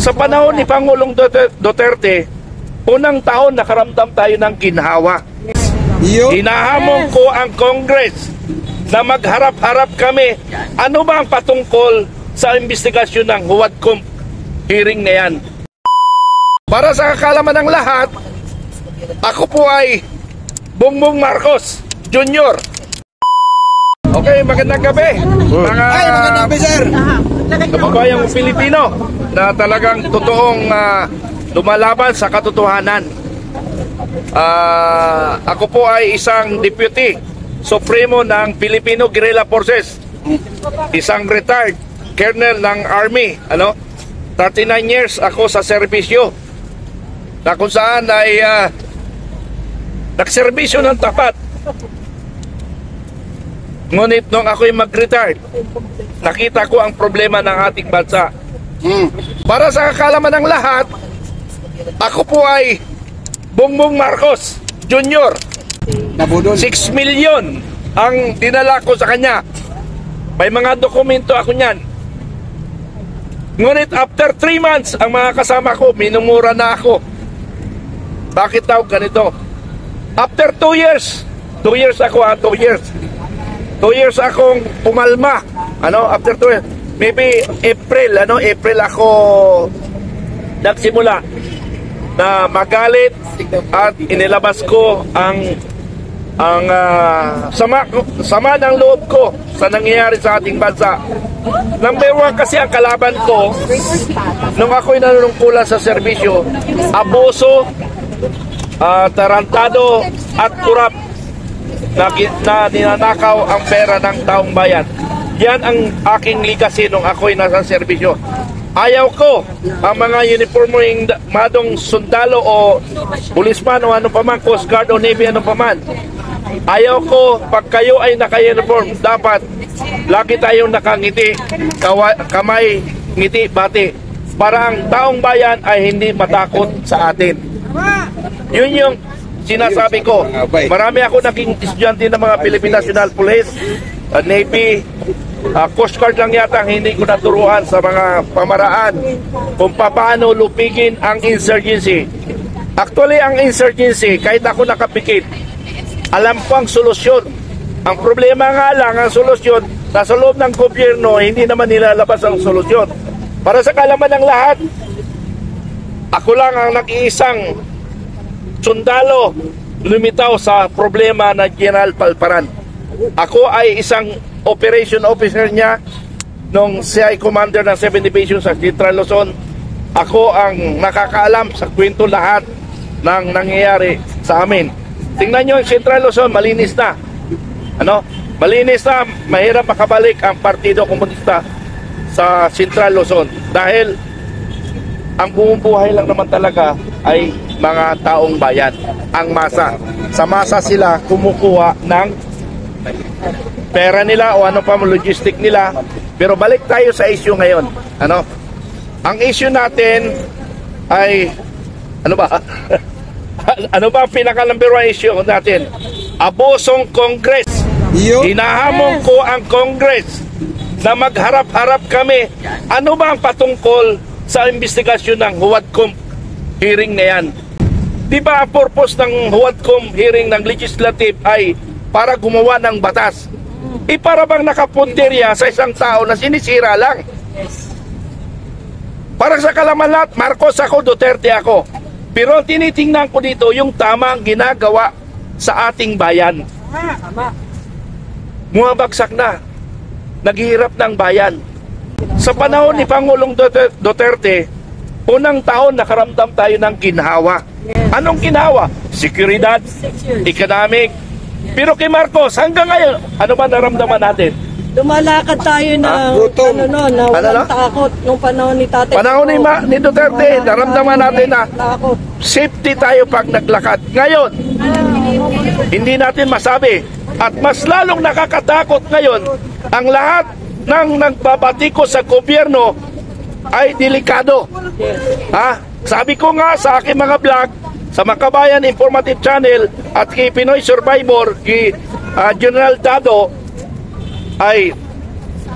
Sa panahon ni Pangulong Duterte, unang taon nakaramdam tayo ng ginhawa. Hinahamon ko ang Congress na magharap-harap kami. Ano ba ang patungkol sa investigasyon ng Huwadcom hearing na yan? Para sa kakalaman ng lahat, ako po ay Bongbong Marcos Jr. Okay, magandang gabi. Magandang gabi, sir. Kababayang Pilipino na talagang totoong lumalaban sa katotohanan. Ako po ay isang Deputy Supremo ng Filipino Guerrilla Forces. Isang retired Colonel ng Army. 39 years ako sa serbisyo. Na kung saan ay nagserbisyo ng tapat. Ngunit nung ako'y mag-retire, nakita ko ang problema ng ating bansa. Para sa kakalaman ng lahat, ako po ay Bongbong Marcos Jr. 6 million ang dinala ko sa kanya. May mga dokumento ako niyan. Ngunit after 3 months, ang mga kasama ko, minumura na ako. Bakit daw ganito? After 2 years, 2 years ako 2 years. 2 years akong pumalma. After 2 years, maybe April, April ako nagsimula na magalit at inilabas ko ang sama ng loob ko sa nangyayari sa ating bansa. Number 1 kasi ang kalaban ko nung ako'y nanunungkulan sa serbisyo, abuso, tarantado at kurap na ninanakaw ang pera ng taong bayan. Yan ang aking legacy nung ako'y nasa serbisyo. Ayaw ko ang mga uniforming madong sundalo o pulisman o ano paman, Coast Guard o Navy, ano paman. Ayaw ko pag kayo ay naka-uniform, dapat lagi tayong nakangiti, kamay, ngiti, bati, para ang taong bayan ay hindi matakot sa atin. Yun yung sinasabi ko. Marami ako naging estudyante ng mga Philippine National Police, Navy, Coast Guard lang yata hindi ko naturuan sa mga pamaraan kung paano lupigin ang insurgency. Actually, ang insurgency, kahit ako nakapikit, alam ko ang solusyon. Ang problema nga lang, ang solusyon, nasa loob ng gobyerno, hindi naman nilalabas ang solusyon. Para sa kalaman ng lahat, ako lang ang nag-iisang sundalo lumitaw sa problema ng General Palparan. Ako ay isang operation officer niya nung siya ay commander ng 7 Division sa Central Luzon. Ako ang nakakaalam sa kwento lahat ng nangyayari sa amin. Tingnan nyo, Central Luzon, malinis na. Malinis na, mahirap makabalik ang Partido Komunista sa Central Luzon. Dahil ang bumubuhay lang naman talaga ay mga taong bayan, ang masa. Sa masa sila kumukuha ng pera nila o ano pa logistic nila. Pero balik tayo sa issue ngayon. Ang issue natin ay ano ba? Ano ba ang pinaka number 1 issue natin? Abusong Congress. Hinahamon ko ang Congress na magharap-harap kami. Ano ba ang patungkol sa investigasyon ng Huwadcom hearing na yan? Di ba ang purpose ng Huwadcom hearing ng legislative ay para gumawa ng batas? Para bang nakapunterya sa isang tao na sinisira lang? Para sa kalaman lahat, Marcos ako, Duterte ako. Pero tinitingnan ko dito yung tamang ginagawa sa ating bayan. Bumabagsak na. Naghihirap ng bayan. Sa panahon ni Pangulong Duterte, unang taon nakaramdam tayo ng ginhawa. Anong ginhawa? Seguridad, economic. Pero kay Marcos, hanggang ngayon, ano ba naramdaman natin? Lumalakad tayo na walang takot nung panahon ni Tatay. Panahon ni Duterte, naramdaman natin na safety tayo pag naglakad. Ngayon, hindi natin masabi. At mas lalong nakakatakot ngayon, ang lahat ng nagbabatiko sa gobyerno ay delikado. Sabi ko nga sa aking mga vlog, sa Makabayan Informative Channel at kay Pinoy Survivor, kay General Dado, ay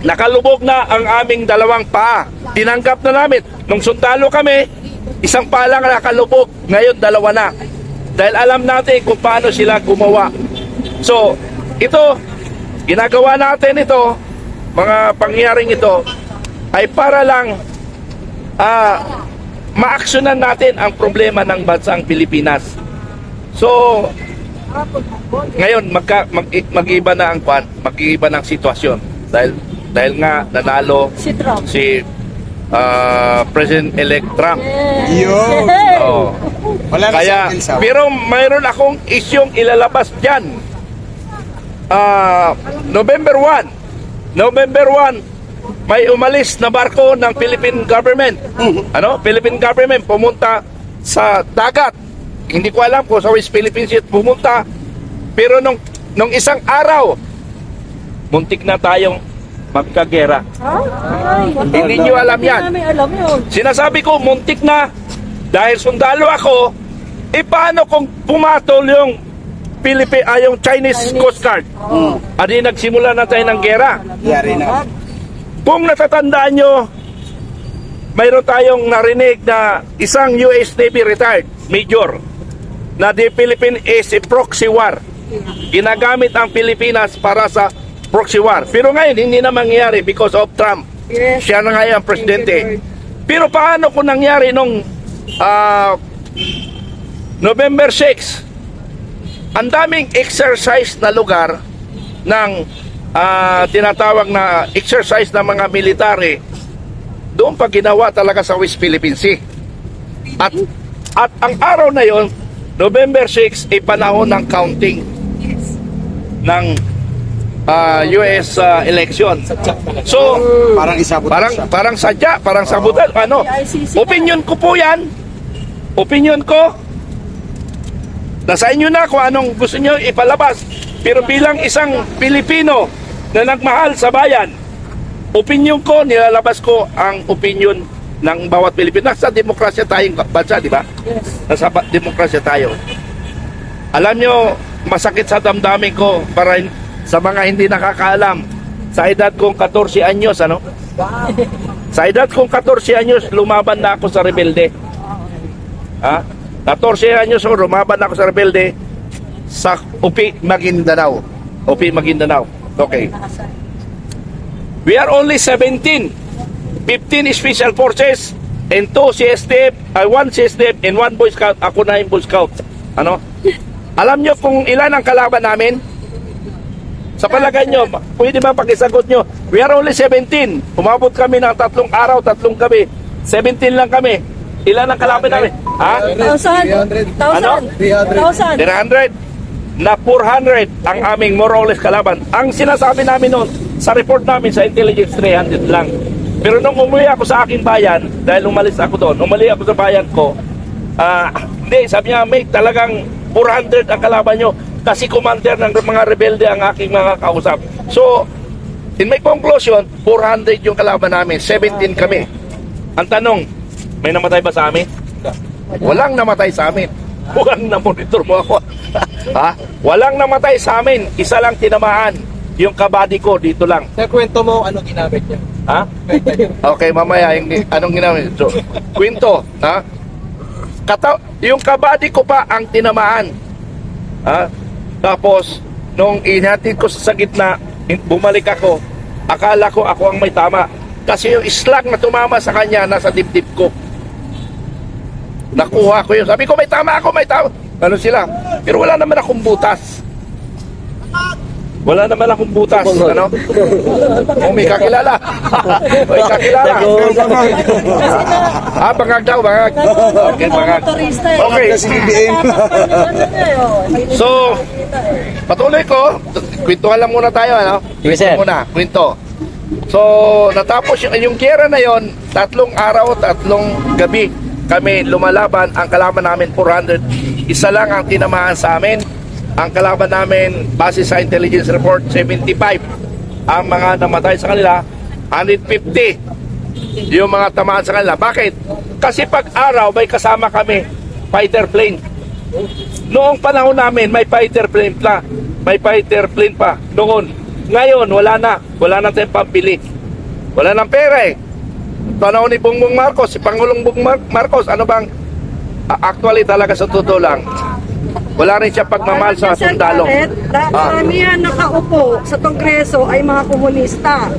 nakalubog na ang aming dalawang paa. Tinanggap na namin. Nung sundalo kami, isang palang nakalubog. Ngayon, dalawa na. Dahil alam natin kung paano sila gumawa. So, ito, ginagawa natin ito, mga pangyayaring ito, ay para lang maaksyonan natin ang problema ng bansang Pilipinas. So, ngayon, mag-iba na ang mag-iba ng sitwasyon. Dahil nga, nanalo Si Trump. si President-elect Trump. Yun. Oh. Wala na Kaya, sa Wilson. pero mayroon akong isyong ilalabas dyan. November 1, may umalis na barko ng Philippine government. Philippine government pumunta sa dagat. Hindi ko alam kung sa West Philippine Sea pumunta. Pero nung isang araw, muntik na tayong magkagera. Hindi nyo alam yan. Hindi namin alam yun. Sinasabi ko, muntik na. Dahil sundalo ako, paano kung pumatol yung yung Chinese Coast Guard? Adi nagsimula na tayo ng gera. Yari na. Kung natatandaan nyo, mayroon tayong narinig na isang US Navy retired major na the Philippines is a proxy war. Ginagamit ang Pilipinas para sa proxy war. Pero ngayon, hindi na mangyayari because of Trump. Yes. Siya na ngayon ang presidente. Pero paano kung nangyari nung November 6? Ang daming exercise na lugar ng tinatawag na exercise ng mga military doon pa ginawa talaga sa West Philippine Sea. At ang araw na yon, November 6, ay panahon ng counting ng US election. So, Parang isabot parang sadya, parang sabutan. Opinion ko po yan. Opinion ko. Nasa inyo na kung anong gusto nyo ipalabas. Pero bilang isang Pilipino na nagmahal sa bayan, opinion ko, nilalabas ko ang opinion ng bawat Pilipino. Nasa demokrasya tayong bansa, di ba? Yes. Nasa demokrasya tayo. Alam nyo, masakit sa damdamin ko para sa mga hindi nakakaalam. Sa edad kong 14 anyos, Sa edad kong 14 anyos, lumaban na ako sa rebelde. 14 anyos ako, lumaban na ako sa rebelde sa UPI Maguindanao. UPI Maguindanao. Okay. We are only 17. 15 Special Forces and 2 CSDF, 1 CSDF and 1 Boy Scout. Ako na yung Boy Scout. Alam nyo kung ilan ang kalaban namin? Sa palagay nyo, pwede ba pakisagot nyo? We are only 17. Umabot kami ng 3 araw, 3 gabi. 17 lang kami. Ilan ang kalaban namin? 1,000. 300. Na 400 ang aming more or less kalaban. Ang sinasabi namin noon, sa report namin sa intelligence, 300 lang. Pero nung umuwi ako sa aking bayan, dahil umalis ako doon, umali ako sa bayan ko, hindi, sabi niya, may talagang 400 ang kalaban nyo. Kasi commander ng mga rebelde ang aking mga kausap. So, in my conclusion, 400 yung kalaban namin, 17 kami. Ang tanong, may namatay ba sa amin? Walang namatay sa amin. Walang na-monitor mo ako. Walang namatay sa amin. Isa lang tinamaan. Yung kabady ko, dito lang. Sa kwento mo, ano ginamit niya? Okay, mamaya, anong ginamit? So, kwento. Yung kabady ko pa ang tinamaan. Tapos, nung inhatid ko sa gitna, bumalik ako. Akala ko ako ang may tama. Kasi yung slag na tumama sa kanya, nasa dibdib ko. Nakuha ko yun. Sabi ko, may tama ako, may tama. Ano sila? Pero wala naman akong butas. Wala naman akong butas. May kakilala. May kakilala. Bangag daw, bangag. Okay, bangag. Okay. So, patuloy ko. Kwentuhan lang muna tayo, Yes, sir. Muna, kwento. So, natapos yung giyera na yon, 3 araw, 3 gabi kami lumalaban. Ang kalaban namin 400. Isa lang ang tinamaan sa amin. Ang kalaban namin, base sa intelligence report, 75. Ang mga namatay sa kanila, 150. Yung mga tamaan sa kanila. Bakit? Kasi pag araw, may kasama kami fighter plane. Noong panahon namin, may fighter plane pa. May fighter plane pa. Noon. Ngayon, wala na. Wala na tayong pambili. Wala nang pera eh. panahon ni Bongbong Marcos, si Pangulong Bongbong Marcos, ano bang actually talaga sa totoo lang, wala rin siya pagmamahal sa sundalo. Karamihan nakaupo sa Kongreso ay mga komunista.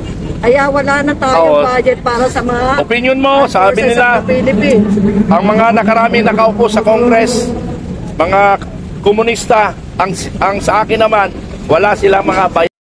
Kaya wala na tayong budget para sa mga Opinion mo, sabi forces nila, of the Philippines. ang mga nakarami nakaupo sa Congress, mga komunista, ang sa akin naman, wala silang mga bayan.